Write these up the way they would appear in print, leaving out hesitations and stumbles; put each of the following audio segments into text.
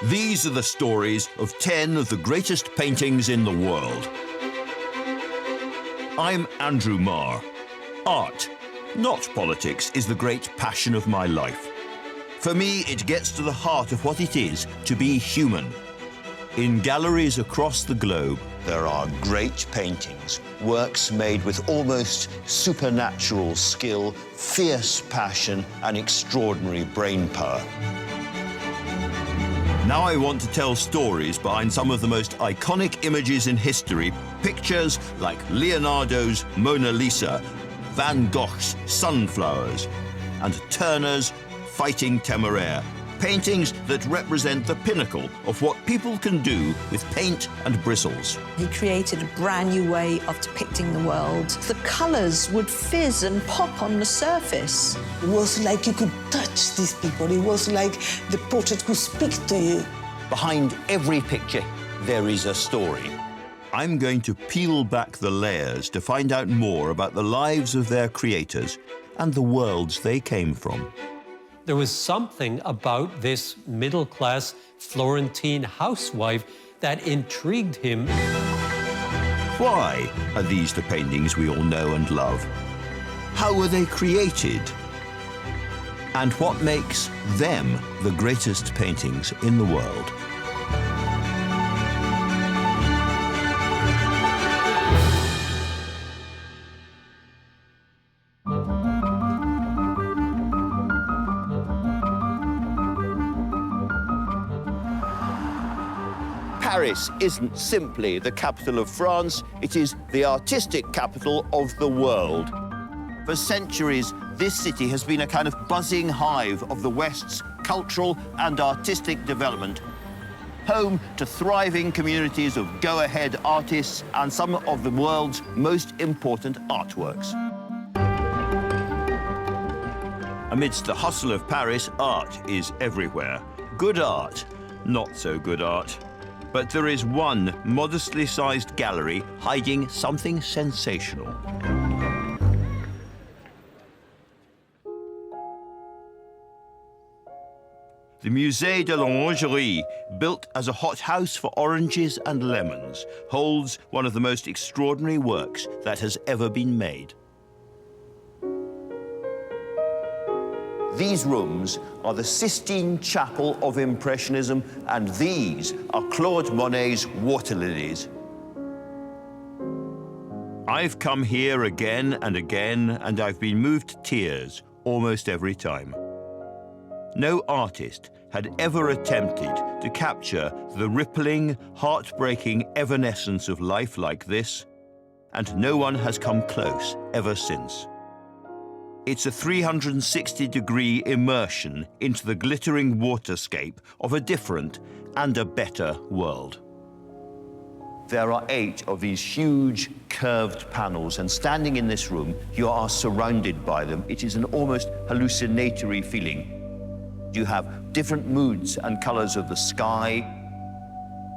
These are the stories of 10 of the greatest paintings in the world. I'm Andrew Marr. Art, not politics, is the great passion of my life. For me, it gets to the heart of what it is to be human. In galleries across the globe, there are great paintings, works made with almost supernatural skill, fierce passion, and extraordinary brain power. Now I want to tell stories behind some of the most iconic images in history, pictures like Leonardo's Mona Lisa, Van Gogh's Sunflowers, and Turner's Fighting Temeraire, paintings that represent the pinnacle of what people can do with paint and bristles. He created a brand new way of depicting the world. The colours would fizz and pop on the surface. It was like you could touch these people. It was like the portrait could speak to you. Behind every picture, there is a story. I'm going to peel back the layers to find out more about the lives of their creators and the worlds they came from. There was something about this middle-class Florentine housewife that intrigued him. Why are these the paintings we all know and love? How were they created? And what makes them the greatest paintings in the world? Paris isn't simply the capital of France, it is the artistic capital of the world. For centuries, this city has been a kind of buzzing hive of the West's cultural and artistic development, home to thriving communities of go-ahead artists and some of the world's most important artworks. Amidst the hustle of Paris, art is everywhere. Good art, not so good art. But there is one modestly sized gallery hiding something sensational. The Musée de l'Orangerie, built as a hothouse for oranges and lemons, holds one of the most extraordinary works that has ever been made. These rooms are the Sistine Chapel of Impressionism, and these are Claude Monet's Water Lilies. I've come here again and again, and I've been moved to tears almost every time. No artist had ever attempted to capture the rippling, heartbreaking evanescence of life like this, and no one has come close ever since. It's a 360-degree immersion into the glittering waterscape of a different and a better world. There are 8 of these huge, curved panels, and standing in this room, you are surrounded by them. It is an almost hallucinatory feeling. You have different moods and colors of the sky,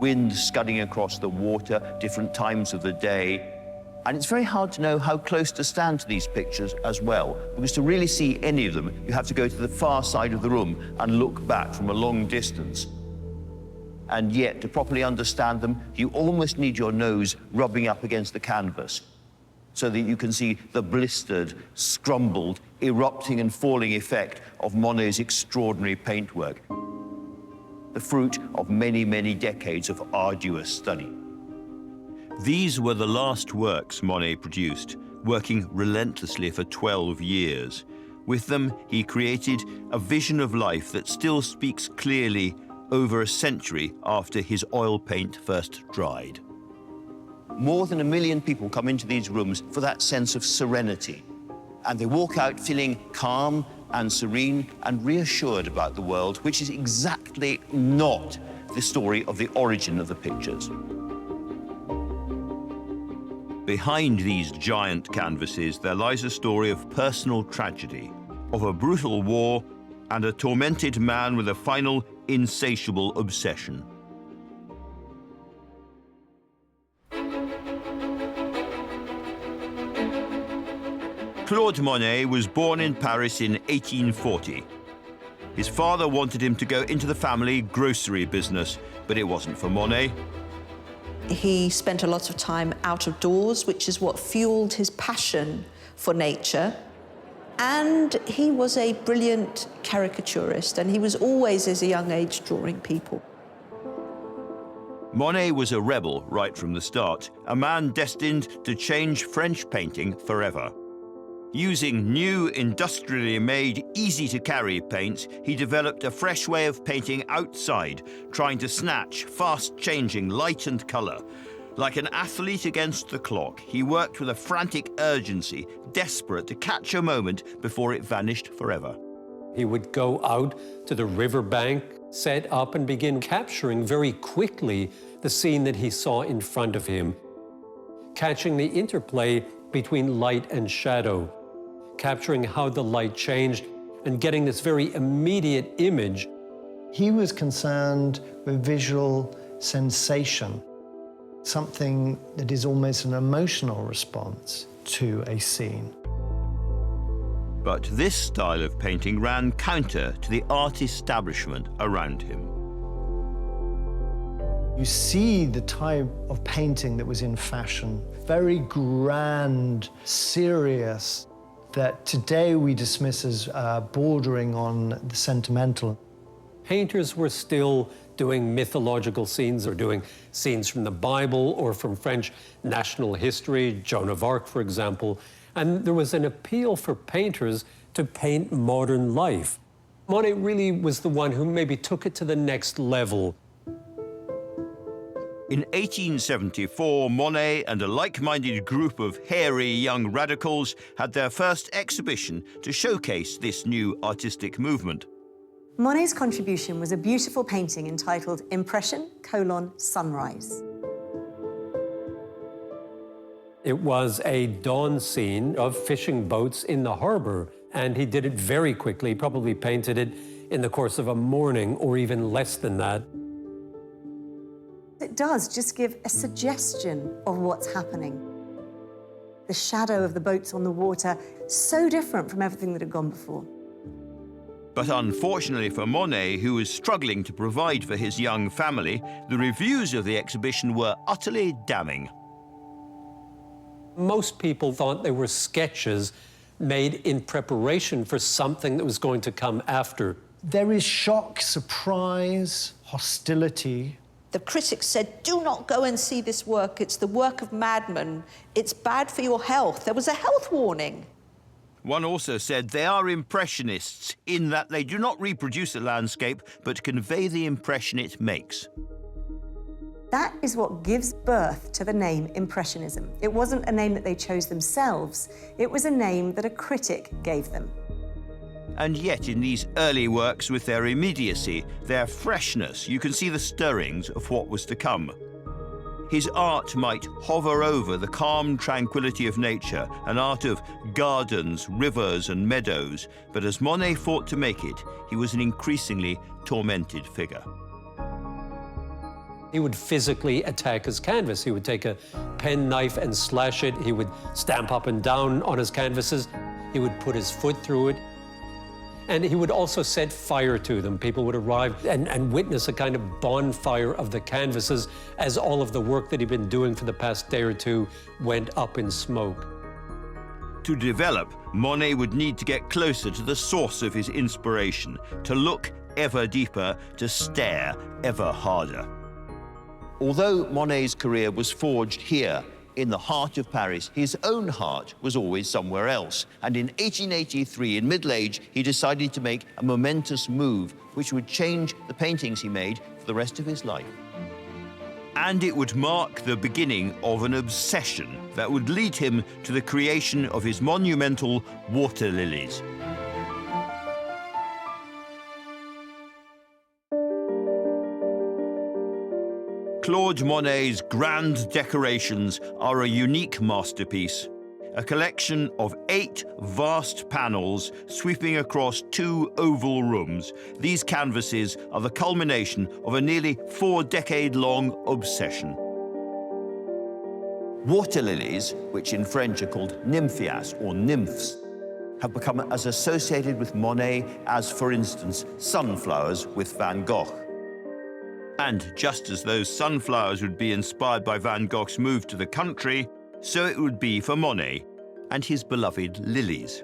wind scudding across the water, different times of the day. And it's very hard to know how close to stand to these pictures as well, because to really see any of them, you have to go to the far side of the room and look back from a long distance. And yet, to properly understand them, you almost need your nose rubbing up against the canvas so that you can see the blistered, scrumbled, erupting and falling effect of Monet's extraordinary paintwork, the fruit of many, many decades of arduous study. These were the last works Monet produced, working relentlessly for 12 years. With them, he created a vision of life that still speaks clearly over a century after his oil paint first dried. More than 1 million people come into these rooms for that sense of serenity, and they walk out feeling calm and serene and reassured about the world, which is exactly not the story of the origin of the pictures. Behind these giant canvases, there lies a story of personal tragedy, of a brutal war, and a tormented man with a final, insatiable obsession. Claude Monet was born in Paris in 1840. His father wanted him to go into the family grocery business, but it wasn't for Monet. He spent a lot of time out of doors, which is what fueled his passion for nature. And he was a brilliant caricaturist, and he was always, as a young age, drawing people. Monet was a rebel right from the start, a man destined to change French painting forever. Using new, industrially made, easy-to-carry paints, he developed a fresh way of painting outside, trying to snatch fast-changing light and colour. Like an athlete against the clock, he worked with a frantic urgency, desperate to catch a moment before it vanished forever. He would go out to the riverbank, set up and begin capturing very quickly the scene that he saw in front of him, catching the interplay between light and shadow, capturing how the light changed and getting this very immediate image. He was concerned with visual sensation, something that is almost an emotional response to a scene. But this style of painting ran counter to the art establishment around him. You see the type of painting that was in fashion, very grand, serious, that today we dismiss as bordering on the sentimental. Painters were still doing mythological scenes or doing scenes from the Bible or from French national history, Joan of Arc, for example. And there was an appeal for painters to paint modern life. Monet really was the one who maybe took it to the next level. In 1874, Monet and a like-minded group of hairy young radicals had their first exhibition to showcase this new artistic movement. Monet's contribution was a beautiful painting entitled Impression: Sunrise. It was a dawn scene of fishing boats in the harbor, and he did it very quickly, probably painted it in the course of a morning or even less than that. It does just give a suggestion of what's happening. The shadow of the boats on the water, so different from everything that had gone before. But unfortunately for Monet, who was struggling to provide for his young family, the reviews of the exhibition were utterly damning. Most people thought they were sketches made in preparation for something that was going to come after. There is shock, surprise, hostility. The critics said, do not go and see this work. It's the work of madmen. It's bad for your health. There was a health warning. One also said they are impressionists in that they do not reproduce a landscape, but convey the impression it makes. That is what gives birth to the name Impressionism. It wasn't a name that they chose themselves. It was a name that a critic gave them. And yet in these early works, with their immediacy, their freshness, you can see the stirrings of what was to come. His art might hover over the calm tranquility of nature, an art of gardens, rivers and meadows, but as Monet fought to make it, he was an increasingly tormented figure. He would physically attack his canvas. He would take a penknife and slash it. He would stamp up and down on his canvases. He would put his foot through it. And he would also set fire to them. People would arrive and witness a kind of bonfire of the canvases as all of the work that he'd been doing for the past day or two went up in smoke. To develop, Monet would need to get closer to the source of his inspiration, to look ever deeper, to stare ever harder. Although Monet's career was forged here, in the heart of Paris, his own heart was always somewhere else. And in 1883, in middle age, he decided to make a momentous move, which would change the paintings he made for the rest of his life. And it would mark the beginning of an obsession that would lead him to the creation of his monumental Water Lilies. Claude Monet's grand decorations are a unique masterpiece, a collection of 8 vast panels sweeping across 2 oval rooms. These canvases are the culmination of a nearly 4-decade-long obsession. Water lilies, which in French are called nymphias or nymphs, have become as associated with Monet as, for instance, sunflowers with Van Gogh. And just as those sunflowers would be inspired by Van Gogh's move to the country, so it would be for Monet and his beloved lilies.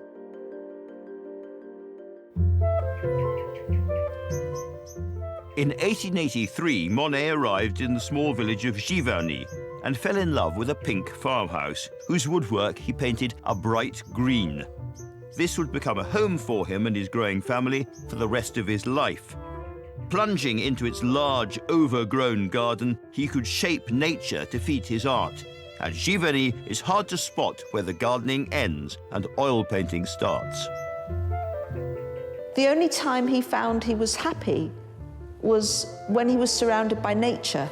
In 1883, Monet arrived in the small village of Giverny and fell in love with a pink farmhouse, whose woodwork he painted a bright green. This would become a home for him and his growing family for the rest of his life. Plunging into its large, overgrown garden, he could shape nature to feed his art. At Giverny, it's hard to spot where the gardening ends and oil painting starts. The only time he found he was happy was when he was surrounded by nature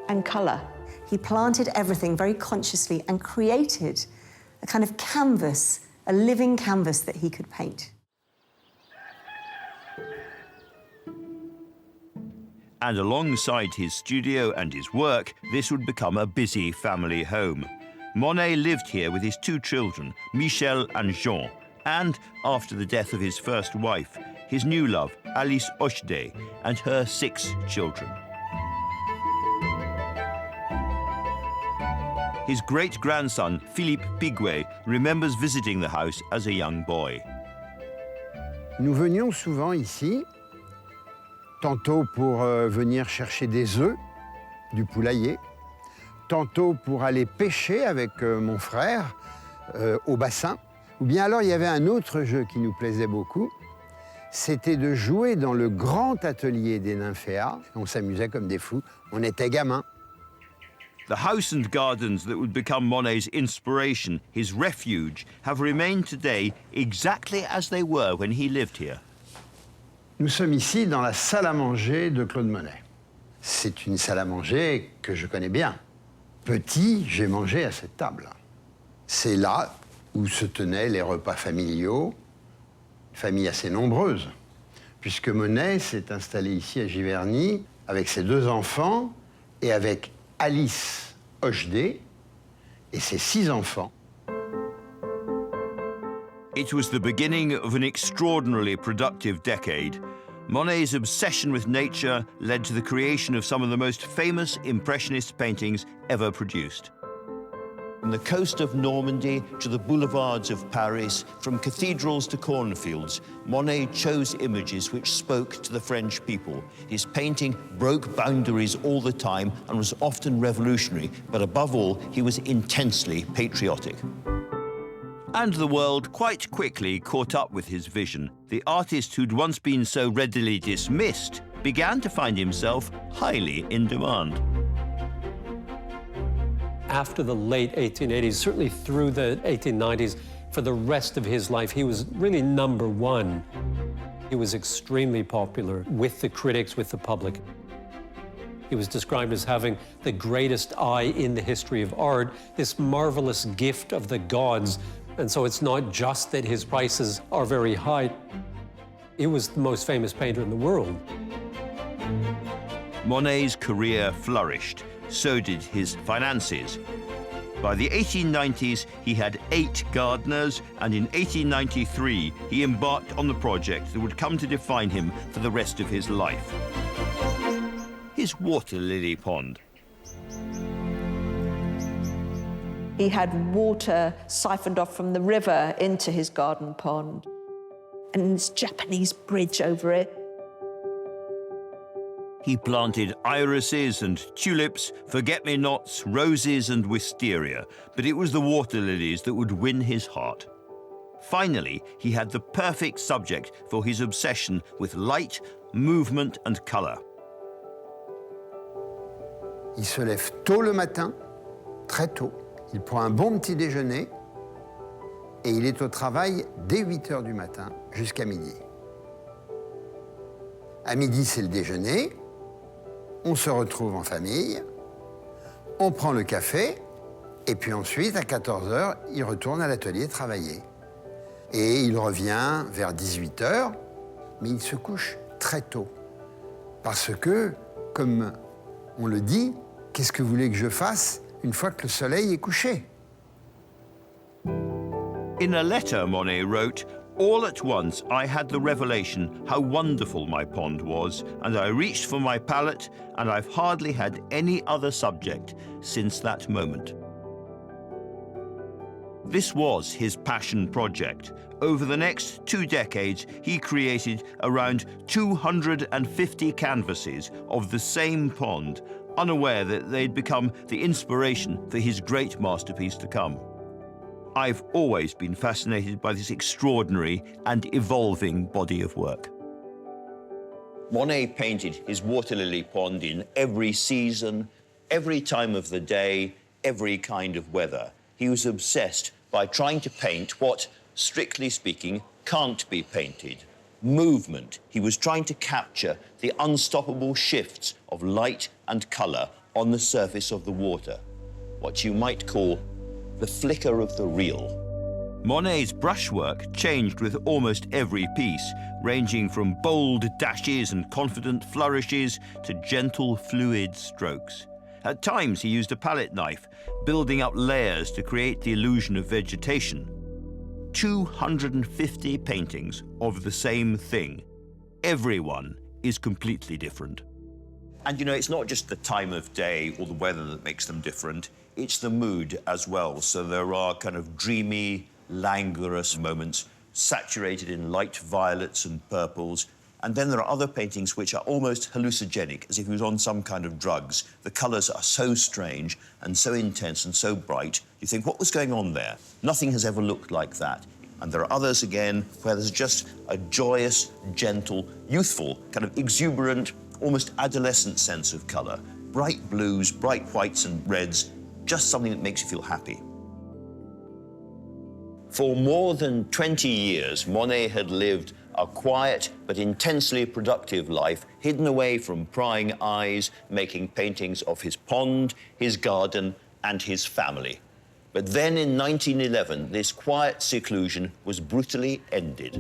and colour. He planted everything very consciously and created a kind of canvas, a living canvas that he could paint. And alongside his studio and his work, this would become a busy family home. Monet lived here with his two children, Michel and Jean, and, after the death of his first wife, his new love, Alice Ochde, and her 6 children. His great-grandson, Philippe Piguet, remembers visiting the house as a young boy. Nous venions souvent ici, tantôt pour venir chercher des œufs, du poulailler, tantôt pour aller pêcher avec mon frère au bassin. Ou bien alors il y avait un autre jeu qui nous plaisait beaucoup, c'était de jouer dans le grand atelier des nymphéas. On s'amusait comme des fous, on était gamins. The house and gardens that would become Monet's inspiration, his refuge, have remained today exactly as they were when he lived here. Nous sommes ici dans la salle à manger de Claude Monet. C'est une salle à manger que je connais bien. Petit, j'ai mangé à cette table. C'est là où se tenaient les repas familiaux, une famille assez nombreuse, puisque Monet s'est installé ici à Giverny avec ses 2 enfants et avec Alice Ochde et ses 6 enfants. It was the beginning of an extraordinarily productive decade. Monet's obsession with nature led to the creation of some of the most famous Impressionist paintings ever produced. From the coast of Normandy to the boulevards of Paris, from cathedrals to cornfields, Monet chose images which spoke to the French people. His painting broke boundaries all the time and was often revolutionary, but above all, he was intensely patriotic. And the world quite quickly caught up with his vision. The artist who'd once been so readily dismissed began to find himself highly in demand. After the late 1880s, certainly through the 1890s, for the rest of his life, he was really #1. He was extremely popular with the critics, with the public. He was described as having the greatest eye in the history of art, this marvelous gift of the gods. And so it's not just that his prices are very high. He was the most famous painter in the world. Monet's career flourished. So did his finances. By the 1890s, he had 8 gardeners, and in 1893, he embarked on the project that would come to define him for the rest of his life. His water lily pond. He had water siphoned off from the river into his garden pond, and this Japanese bridge over it. He planted irises and tulips, forget-me-nots, roses and wisteria, but it was the water lilies that would win his heart. Finally, he had the perfect subject for his obsession with light, movement and colour. Il se lève tôt le matin, très tôt. Il prend un bon petit déjeuner et il est au travail dès 8 heures du matin jusqu'à midi. À midi, c'est le déjeuner. On se retrouve en famille, on prend le café, et puis ensuite, à 14 heures, il retourne à l'atelier travailler. Et il revient vers 18 heures, mais il se couche très tôt. Parce que, comme on le dit, qu'est-ce que vous voulez que je fasse une fois que le soleil est couché? In a letter, Monet wrote, "All at once I had the revelation how wonderful my pond was, and I reached for my palette, and I've hardly had any other subject since that moment." This was his passion project. Over the next 2 decades, he created around 250 canvases of the same pond, unaware that they'd become the inspiration for his great masterpiece to come. I've always been fascinated by this extraordinary and evolving body of work. Monet painted his water lily pond in every season, every time of the day, every kind of weather. He was obsessed by trying to paint what, strictly speaking, can't be painted. Movement. He was trying to capture the unstoppable shifts of light and colour on the surface of the water, what you might call the flicker of the real. Monet's brushwork changed with almost every piece, ranging from bold dashes and confident flourishes to gentle, fluid strokes. At times, he used a palette knife, building up layers to create the illusion of vegetation. 250 paintings of the same thing. Everyone is completely different. And you know, it's not just the time of day or the weather that makes them different, it's the mood as well. So there are kind of dreamy, languorous moments, saturated in light violets and purples. And then there are other paintings which are almost hallucinogenic, as if he was on some kind of drugs. The colours are so strange and so intense and so bright, you think, what was going on there? Nothing has ever looked like that. And there are others, again, where there's just a joyous, gentle, youthful, kind of exuberant, almost adolescent sense of colour. Bright blues, bright whites and reds, just something that makes you feel happy. For more than 20 years, Monet had lived a quiet but intensely productive life, hidden away from prying eyes, making paintings of his pond, his garden, and his family. But then in 1911, this quiet seclusion was brutally ended.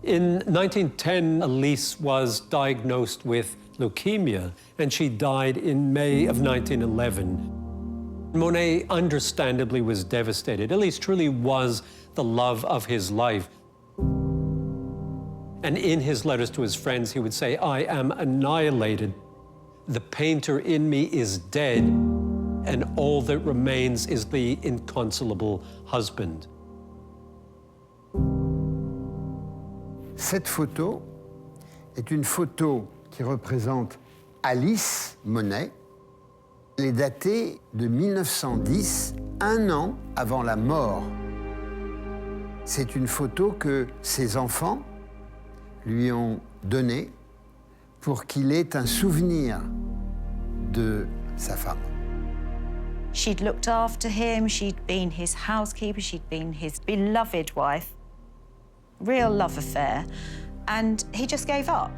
In 1910, Elise was diagnosed with leukemia, and she died in May of 1911. Monet understandably was devastated. Elise truly was the love of his life. And in his letters to his friends, he would say, "I am annihilated. The painter in me is dead, and all that remains is the inconsolable husband." Cette photo est une photo qui représente Alice Monet. Elle est datée de 1910, un an avant la mort. C'est une photo que ses enfants lui ont donnée pour qu'il ait un souvenir de sa femme. She'd looked after him, she'd been his housekeeper, she'd been his beloved wife. Real love affair, and he just gave up.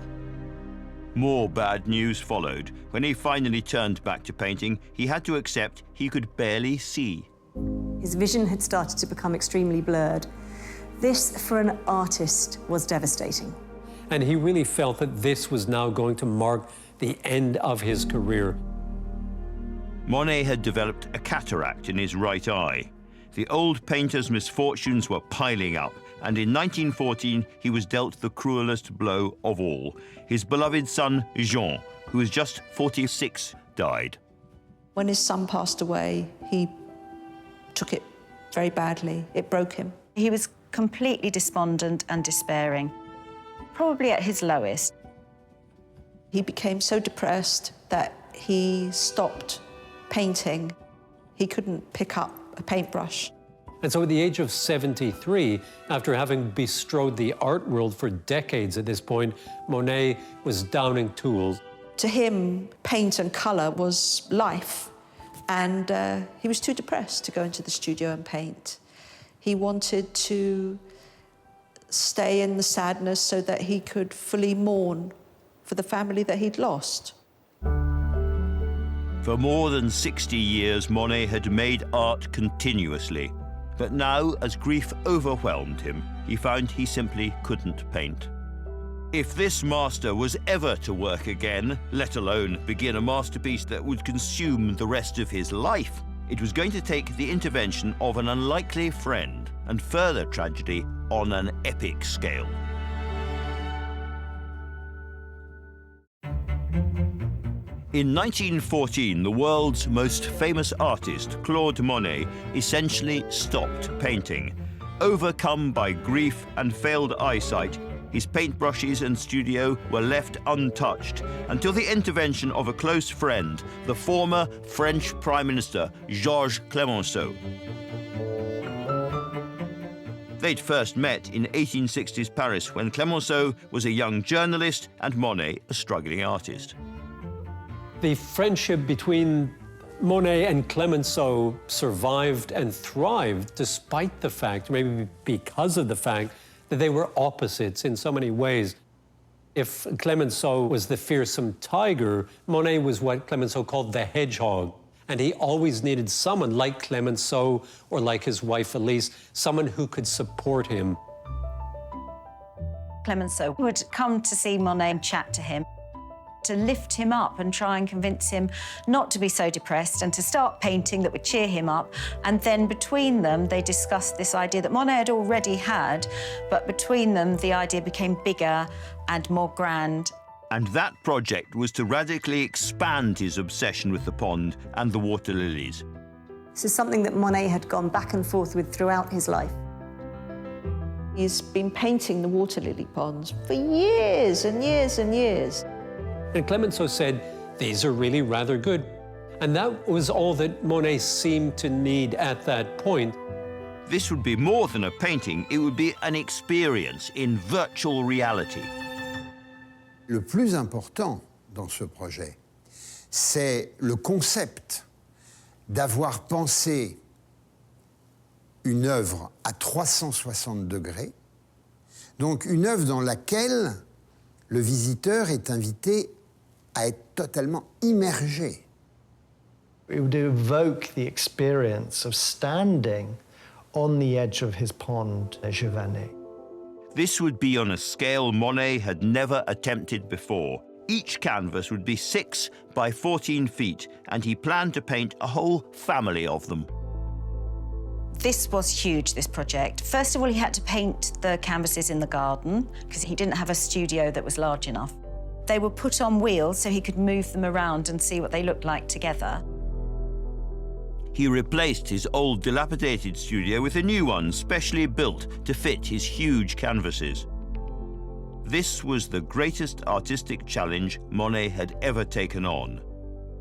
More bad news followed. When he finally turned back to painting, he had to accept he could barely see. His vision had started to become extremely blurred. This, for an artist, was devastating. And he really felt that this was now going to mark the end of his career. Monet had developed a cataract in his right eye. The old painter's misfortunes were piling up, and in 1914 he was dealt the cruelest blow of all. His beloved son, Jean, who was just 46, died. When his son passed away, he took it very badly. It broke him. He was completely despondent and despairing, probably at his lowest. He became so depressed that he stopped painting. He couldn't pick up a paintbrush. And so at the age of 73, after having bestrode the art world for decades at this point, Monet was downing tools. To him, paint and colour was life, and he was too depressed to go into the studio and paint. He wanted to stay in the sadness so that he could fully mourn for the family that he'd lost. For more than 60 years, Monet had made art continuously. But now, as grief overwhelmed him, he found he simply couldn't paint. If this master was ever to work again, let alone begin a masterpiece that would consume the rest of his life, It was going to take the intervention of an unlikely friend and further tragedy on an epic scale. In 1914, the world's most famous artist, Claude Monet, essentially stopped painting. Overcome by grief and failed eyesight, his paintbrushes and studio were left untouched until the intervention of a close friend, the former French Prime Minister, Georges Clemenceau. They'd first met in 1860s Paris when Clemenceau was a young journalist and Monet a struggling artist. The friendship between Monet and Clemenceau survived and thrived despite the fact, maybe because of the fact, that they were opposites in so many ways. If Clemenceau was the fearsome tiger, Monet was what Clemenceau called the hedgehog. And he always needed someone like Clemenceau or like his wife Elise, someone who could support him. Clemenceau would come to see Monet and chat to him, to lift him up and try and convince him not to be so depressed and to start painting that would cheer him up. And then between them, they discussed this idea that Monet had already had, but between them, the idea became bigger and more grand. And that project was to radically expand his obsession with the pond and the water lilies. This is something that Monet had gone back and forth with throughout his life. He's been painting the water lily ponds for years and years and years. And Clemenceau said, these are really rather good. And that was all that Monet seemed to need at that point. This would be more than a painting, it would be an experience in virtual reality. Le plus important dans ce projet, c'est le concept d'avoir pensé une œuvre à 360 degrés, donc une œuvre dans laquelle le visiteur est invité à être totalement immergé. It would evoke the experience of standing on the edge of his pond at Giverny. This would be on a scale Monet had never attempted before. Each canvas would be 6 by 14 feet, and he planned to paint a whole family of them. This was huge, this project. First of all, he had to paint the canvases in the garden because he didn't have a studio that was large enough. They were put on wheels so he could move them around and see what they looked like together. He replaced his old dilapidated studio with a new one specially built to fit his huge canvases. This was the greatest artistic challenge Monet had ever taken on,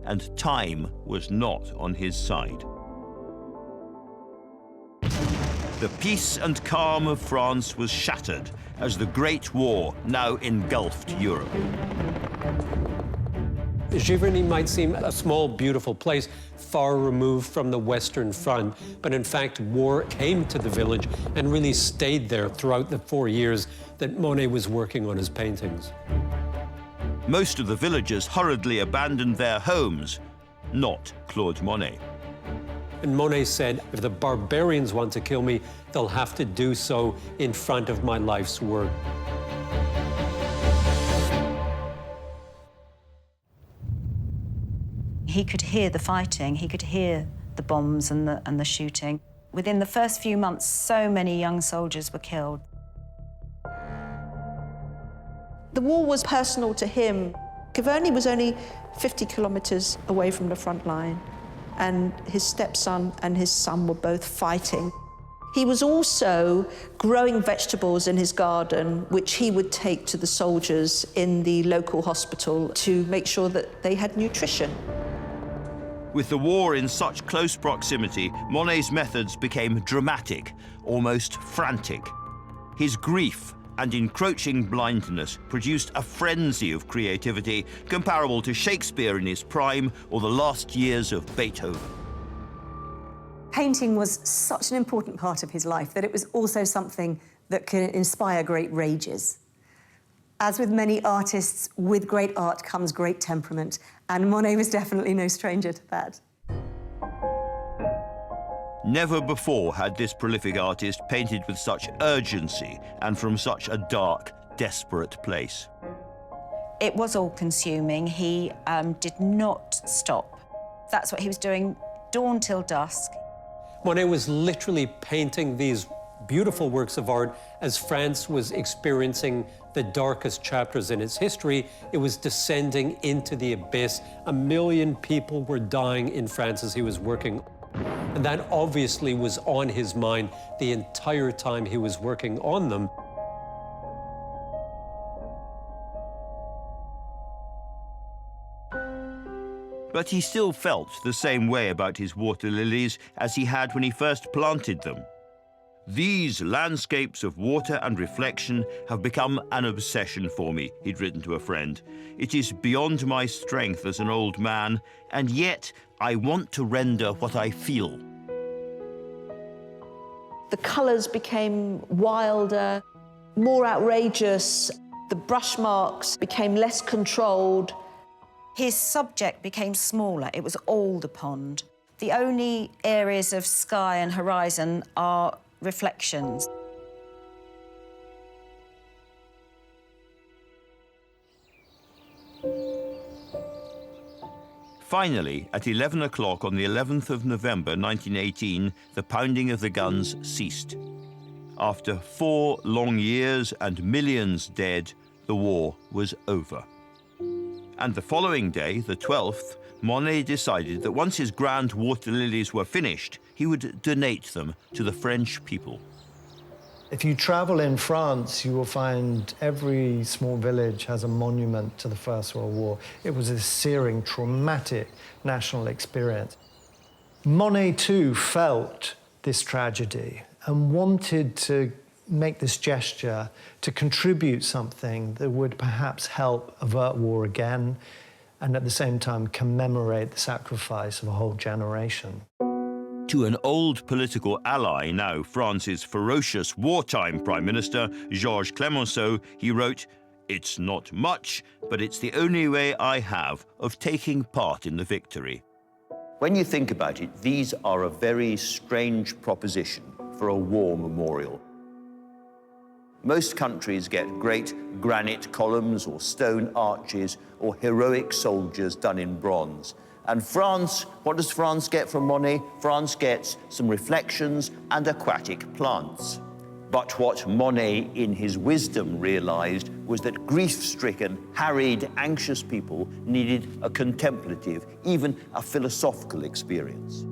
and time was not on his side. The peace and calm of France was shattered as the Great War now engulfed Europe. Giverny might seem a small, beautiful place, far removed from the Western Front, but in fact, war came to the village and really stayed there throughout the 4 years that Monet was working on his paintings. Most of the villagers hurriedly abandoned their homes, not Claude Monet. And Monet said, if the barbarians want to kill me, they'll have to do so in front of my life's work. He could hear the fighting, he could hear the bombs and the shooting. Within the first few months, so many young soldiers were killed. The war was personal to him. Giverny was only 50 kilometers away from the front line, and his stepson and his son were both fighting. He was also growing vegetables in his garden, which he would take to the soldiers in the local hospital to make sure that they had nutrition. With the war in such close proximity, Monet's methods became dramatic, almost frantic. His grief and encroaching blindness produced a frenzy of creativity comparable to Shakespeare in his prime or the last years of Beethoven. Painting was such an important part of his life that it was also something that could inspire great rages. As with many artists, with great art comes great temperament, and Monet was definitely no stranger to that. Never before had this prolific artist painted with such urgency and from such a dark, desperate place. It was all-consuming. He did not stop. That's what he was doing dawn till dusk. Monet was literally painting these beautiful works of art as France was experiencing the darkest chapters in its history. It was descending into the abyss. 1 million people were dying in France as he was working. And that obviously was on his mind the entire time he was working on them. But he still felt the same way about his water lilies as he had when he first planted them. These landscapes of water and reflection have become an obsession for me, he'd written to a friend. It is beyond my strength as an old man, and yet I want to render what I feel. The colours became wilder, more outrageous. The brush marks became less controlled. His subject became smaller. It was all the pond. The only areas of sky and horizon are reflections. Finally, at 11 o'clock on the 11th of November 1918, the pounding of the guns ceased. After 4 long years and millions dead, the war was over. And the following day, the 12th, Monet decided that once his grand water lilies were finished, he would donate them to the French people. If you travel in France, you will find every small village has a monument to the First World War. It was a searing, traumatic national experience. Monet, too, felt this tragedy and wanted to make this gesture to contribute something that would perhaps help avert war again and at the same time commemorate the sacrifice of a whole generation. To an old political ally, now France's ferocious wartime Prime Minister, Georges Clemenceau, he wrote, "It's not much, but it's the only way I have of taking part in the victory." When you think about it, these are a very strange proposition for a war memorial. Most countries get great granite columns or stone arches or heroic soldiers done in bronze. And France, what does France get from Monet? France gets some reflections and aquatic plants. But what Monet, in his wisdom, realized was that grief-stricken, harried, anxious people needed a contemplative, even a philosophical experience.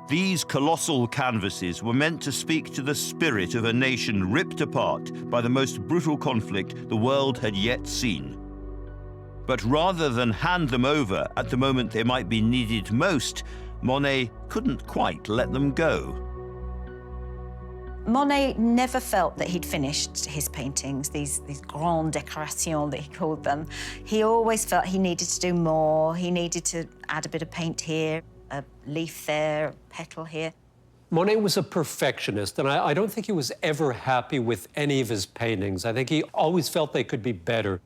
These colossal canvases were meant to speak to the spirit of a nation ripped apart by the most brutal conflict the world had yet seen. But rather than hand them over at the moment they might be needed most, Monet couldn't quite let them go. Monet never felt that he'd finished his paintings, these grandes décorations that he called them. He always felt he needed to do more. He needed to add a bit of paint here, a leaf there, a petal here. Monet was a perfectionist, and I don't think he was ever happy with any of his paintings. I think he always felt they could be better.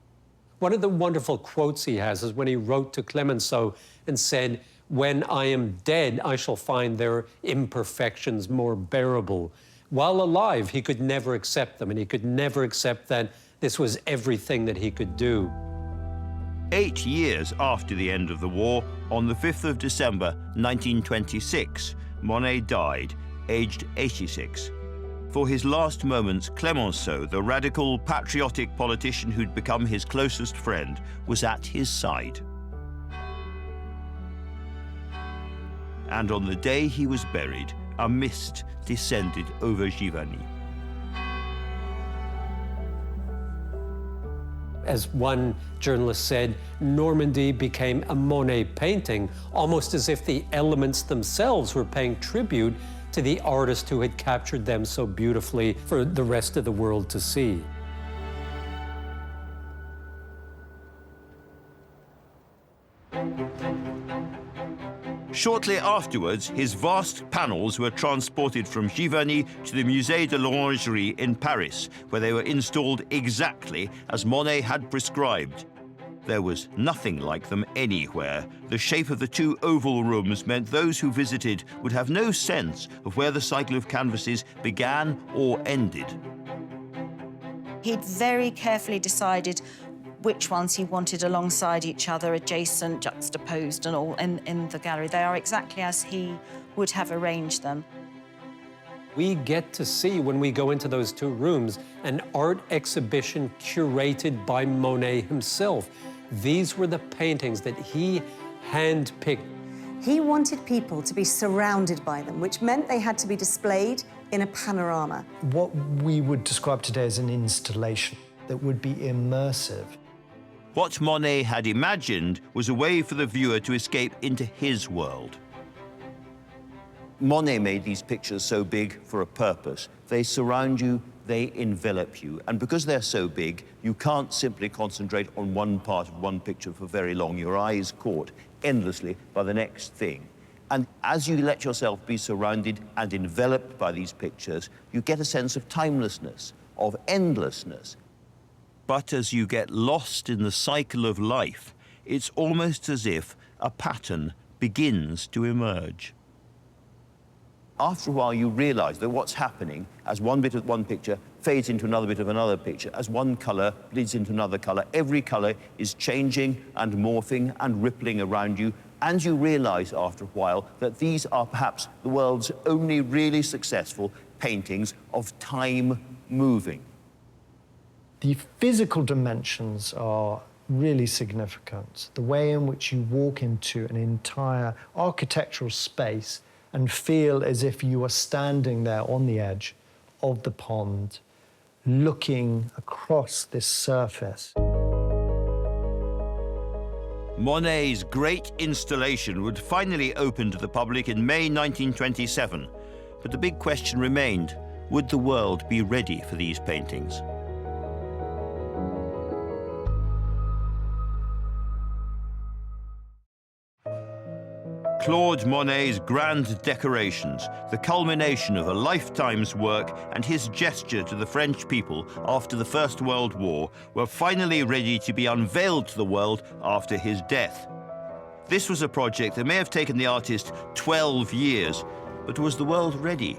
One of the wonderful quotes he has is when he wrote to Clemenceau and said, "When I am dead, I shall find their imperfections more bearable." While alive, he could never accept them, and he could never accept that this was everything that he could do. 8 years after the end of the war, on the 5th of December 1926, Monet died, aged 86. For his last moments, Clemenceau, the radical, patriotic politician who'd become his closest friend, was at his side. And on the day he was buried, a mist descended over Giverny. As one journalist said, Normandy became a Monet painting, almost as if the elements themselves were paying tribute to the artist who had captured them so beautifully for the rest of the world to see. Shortly afterwards, his vast panels were transported from Giverny to the Musée de l'Orangerie in Paris, where they were installed exactly as Monet had prescribed. There was nothing like them anywhere. The shape of the 2 oval rooms meant those who visited would have no sense of where the cycle of canvases began or ended. He'd very carefully decided which ones he wanted alongside each other, adjacent, juxtaposed and all in the gallery. They are exactly as he would have arranged them. We get to see, when we go into those two rooms, an art exhibition curated by Monet himself. These were the paintings that he hand-picked. He wanted people to be surrounded by them, which meant they had to be displayed in a panorama. What we would describe today as an installation that would be immersive. What Monet had imagined was a way for the viewer to escape into his world. Monet made these pictures so big for a purpose. They surround you, they envelop you. And because they're so big, you can't simply concentrate on one part of one picture for very long. Your eye is caught endlessly by the next thing. And as you let yourself be surrounded and enveloped by these pictures, you get a sense of timelessness, of endlessness. But as you get lost in the cycle of life, it's almost as if a pattern begins to emerge. After a while, you realize that what's happening as one bit of one picture fades into another bit of another picture, as one color bleeds into another color, every color is changing and morphing and rippling around you, and you realize after a while that these are perhaps the world's only really successful paintings of time moving. The physical dimensions are really significant. The way in which you walk into an entire architectural space and feel as if you are standing there on the edge of the pond, looking across this surface. Monet's great installation would finally open to the public in May 1927. But the big question remained, would the world be ready for these paintings? Claude Monet's grand decorations, the culmination of a lifetime's work and his gesture to the French people after the First World War, were finally ready to be unveiled to the world after his death. This was a project that may have taken the artist 12 years, but was the world ready?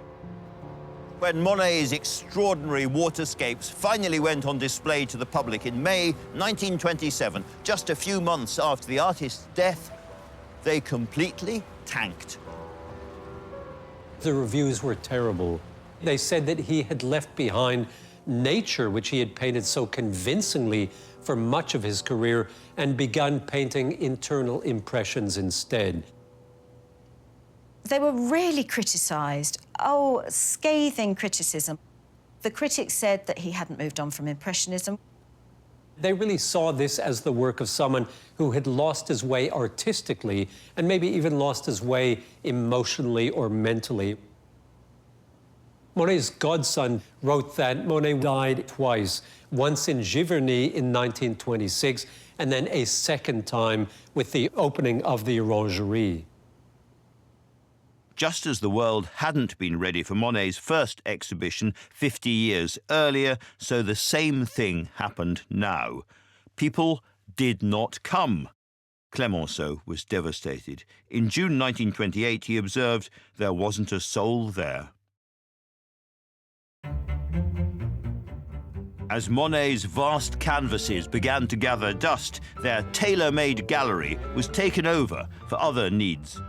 When Monet's extraordinary waterscapes finally went on display to the public in May 1927, just a few months after the artist's death, they completely tanked. The reviews were terrible. They said that he had left behind nature, which he had painted so convincingly for much of his career, and begun painting internal impressions instead. They were really criticised. Oh, scathing criticism. The critics said that he hadn't moved on from Impressionism. They really saw this as the work of someone who had lost his way artistically and maybe even lost his way emotionally or mentally. Monet's godson wrote that Monet died twice, once in Giverny in 1926 and then a second time with the opening of the Orangerie. Just as the world hadn't been ready for Monet's first exhibition 50 years earlier, so the same thing happened now. People did not come. Clemenceau was devastated. In June 1928, he observed there wasn't a soul there. As Monet's vast canvases began to gather dust, their tailor-made gallery was taken over for other needs.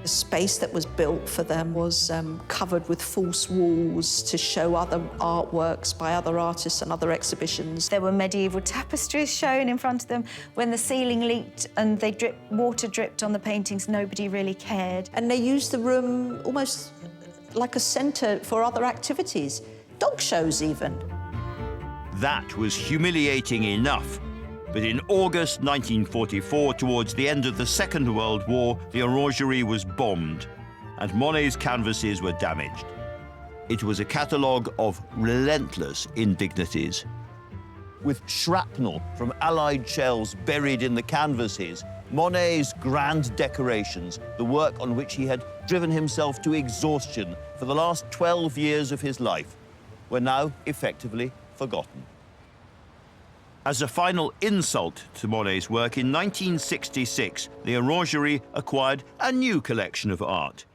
The space that was built for them was covered with false walls to show other artworks by other artists and other exhibitions. There were medieval tapestries shown in front of them. When the ceiling leaked and water dripped on the paintings, nobody really cared. And they used the room almost like a centre for other activities, dog shows even. That was humiliating enough. But in August 1944, towards the end of the Second World War, the Orangerie was bombed and Monet's canvases were damaged. It was a catalogue of relentless indignities. With shrapnel from Allied shells buried in the canvases, Monet's grand decorations, the work on which he had driven himself to exhaustion for the last 12 years of his life, were now effectively forgotten. As a final insult to Monet's work, in 1966, the Orangerie acquired a new collection of art.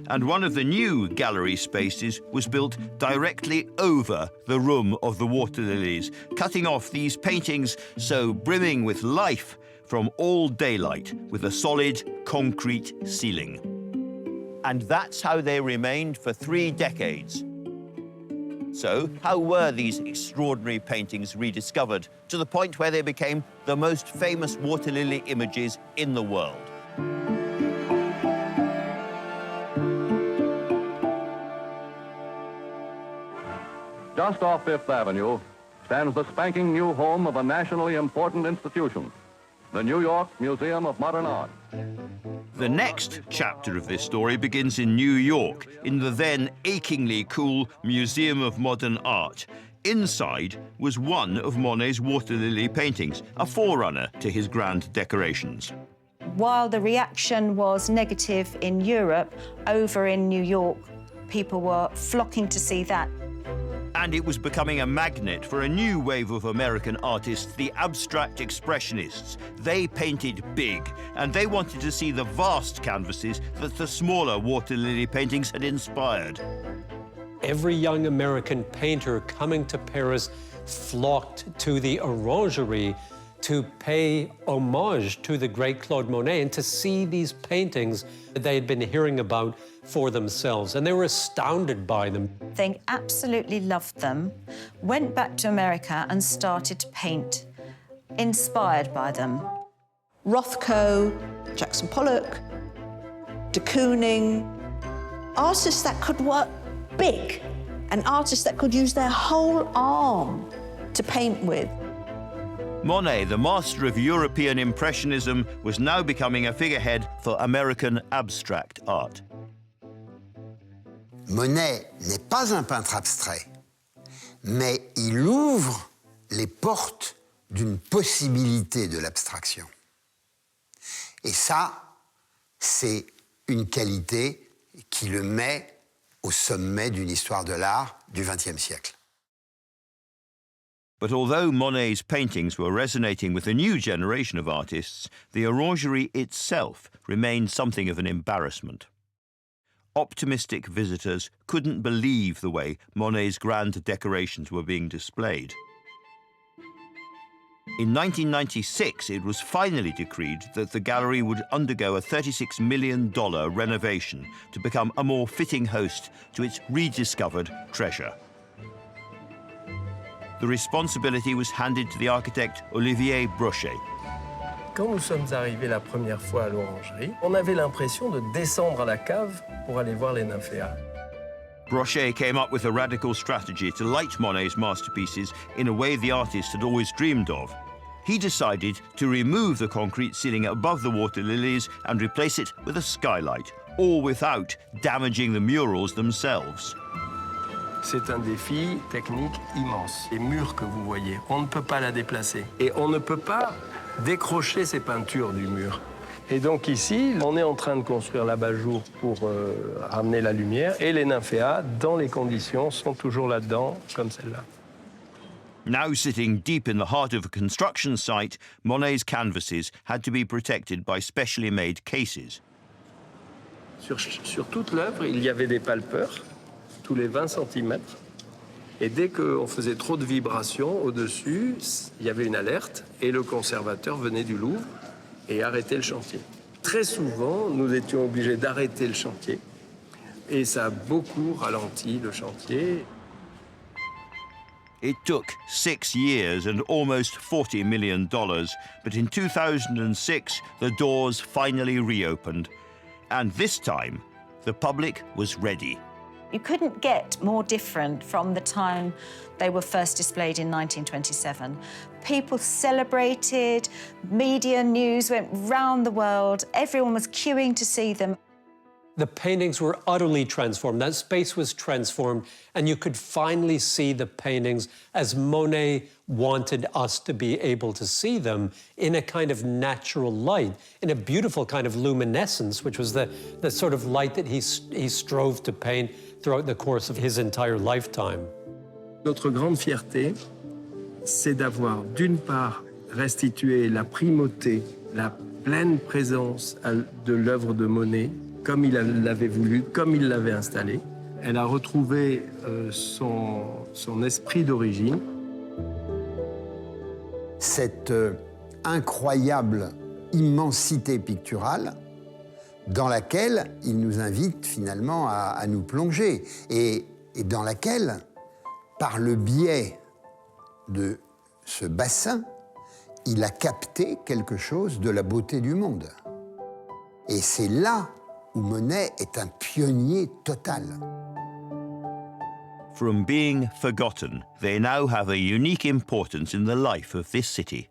and one of the new gallery spaces was built directly over the room of the Water Lilies, cutting off these paintings so brimming with life from all daylight with a solid concrete ceiling. And that's how they remained for 3 decades. So, how were these extraordinary paintings rediscovered to the point where they became the most famous water lily images in the world? Just off Fifth Avenue stands the spanking new home of a nationally important institution, the New York Museum of Modern Art. The next chapter of this story begins in New York, in the then achingly cool Museum of Modern Art. Inside was one of Monet's water lily paintings, a forerunner to his grand decorations. While the reaction was negative in Europe, over in New York, people were flocking to see that. And it was becoming a magnet for a new wave of American artists, the abstract expressionists. They painted big, and they wanted to see the vast canvases that the smaller water lily paintings had inspired. Every young American painter coming to Paris flocked to the Orangerie to pay homage to the great Claude Monet and to see these paintings that they had been hearing about for themselves. And they were astounded by them. They absolutely loved them, went back to America and started to paint, inspired by them. Rothko, Jackson Pollock, de Kooning, artists that could work big, and artists that could use their whole arm to paint with. Monet, the master of European Impressionism, was now becoming a figurehead for American abstract art. Monet n'est pas un peintre abstrait, mais il ouvre les portes d'une possibilité de l'abstraction. Et ça, c'est une qualité qui le met au sommet d'une histoire de l'art du XXe siècle. But although Monet's paintings were resonating with a new generation of artists, the Orangerie itself remained something of an embarrassment. Optimistic visitors couldn't believe the way Monet's grand decorations were being displayed. In 1996, it was finally decreed that the gallery would undergo a $36 million renovation to become a more fitting host to its rediscovered treasure. The responsibility was handed to the architect Olivier Brochet. Quand nous sommes arrivés la première fois à l'Orangerie, on avait l'impression de descendre à la cave pour aller voir les nymphéas. Brochet came up with a radical strategy to light Monet's masterpieces in a way the artist had always dreamed of. He decided to remove the concrete ceiling above the water lilies and replace it with a skylight, all without damaging the murals themselves. C'est un défi technique immense. Les murs que vous voyez, on ne peut pas la déplacer. Et on ne peut pas décrocher ces peintures du mur. Et donc ici, on est en train de construire l'abat-jour pour ramener la lumière. Et les nymphéas, dans les conditions, sont toujours là-dedans, comme celle-là. Now sitting deep in the heart of a construction site, Monet's canvases had to be protected by specially made cases. Sur toute l'œuvre, il y avait des palpeurs, tous les 20 cm. Et dès qu'on faisait trop de vibrations au-dessus, il y avait une alerte et le conservateur venait du Louvre et arrêtait le chantier. Très souvent, nous étions obligés d'arrêter le chantier et ça a beaucoup ralenti le chantier. It took 6 years and almost $40 million, but in 2006, the doors finally reopened. And this time, the public was ready. You couldn't get more different from the time they were first displayed in 1927. People celebrated, media news went round the world, everyone was queuing to see them. The paintings were utterly transformed. That space was transformed, and you could finally see the paintings as Monet wanted us to be able to see them, in a kind of natural light, in a beautiful kind of luminescence, which was the sort of light that he strove to paint throughout the course of his entire lifetime. Notre grande fierté, c'est d'avoir, d'une part, restitué la primauté, la pleine présence de l'œuvre de Monet comme il l'avait voulu, comme il l'avait installé. Elle a retrouvé son esprit d'origine. Cette incroyable immensité picturale dans laquelle il nous invite finalement à nous plonger et dans laquelle, par le biais de ce bassin, il a capté quelque chose de la beauté du monde. Et c'est là où Monet est un pionnier total. From being forgotten, they now have a unique importance in the life of this city.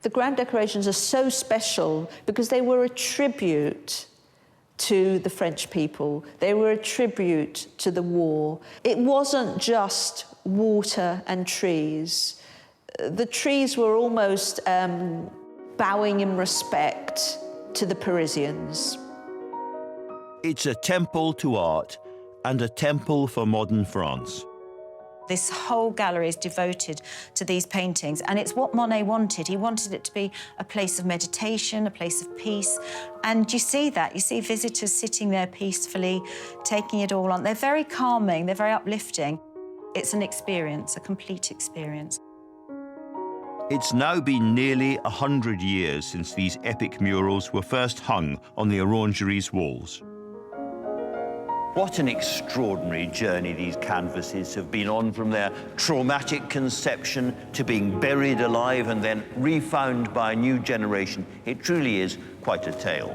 The grand decorations are so special because they were a tribute to the French people. They were a tribute to the war. It wasn't just water and trees. The trees were almost bowing in respect to the Parisians. It's a temple to art and a temple for modern France. This whole gallery is devoted to these paintings, and it's what Monet wanted. He wanted it to be a place of meditation, a place of peace, and you see that. You see visitors sitting there peacefully, taking it all on. They're very calming, they're very uplifting. It's an experience, a complete experience. It's now been nearly 100 years since these epic murals were first hung on the orangery's walls. What an extraordinary journey these canvases have been on, from their traumatic conception to being buried alive and then refound by a new generation. It truly is quite a tale.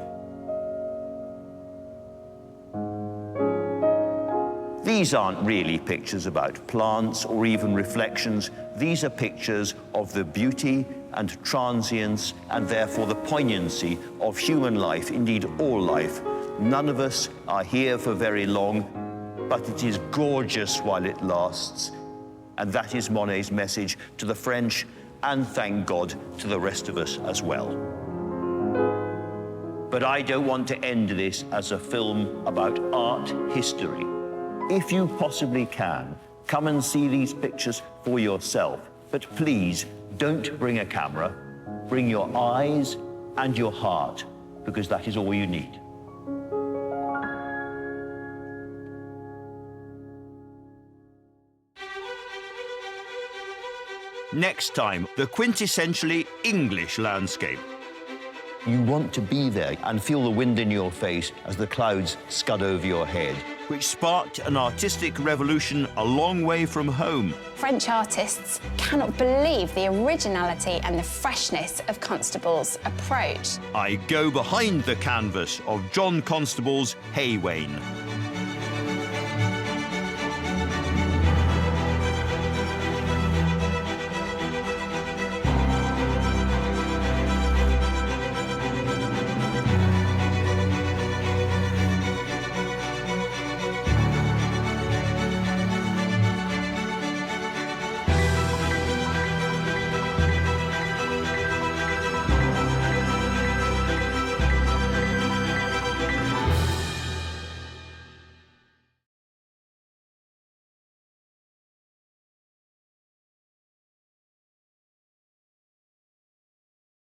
These aren't really pictures about plants or even reflections. These are pictures of the beauty and transience and therefore the poignancy of human life, indeed all life. None of us are here for very long, but it is gorgeous while it lasts. And that is Monet's message to the French and, thank God, to the rest of us as well. But I don't want to end this as a film about art history. If you possibly can, come and see these pictures for yourself. But please, don't bring a camera. Bring your eyes and your heart, because that is all you need. Next time, the quintessentially English landscape. You want to be there and feel the wind in your face as the clouds scud over your head, which sparked an artistic revolution a long way from home. French artists cannot believe the originality and the freshness of Constable's approach. I go behind the canvas of John Constable's Hay Wain.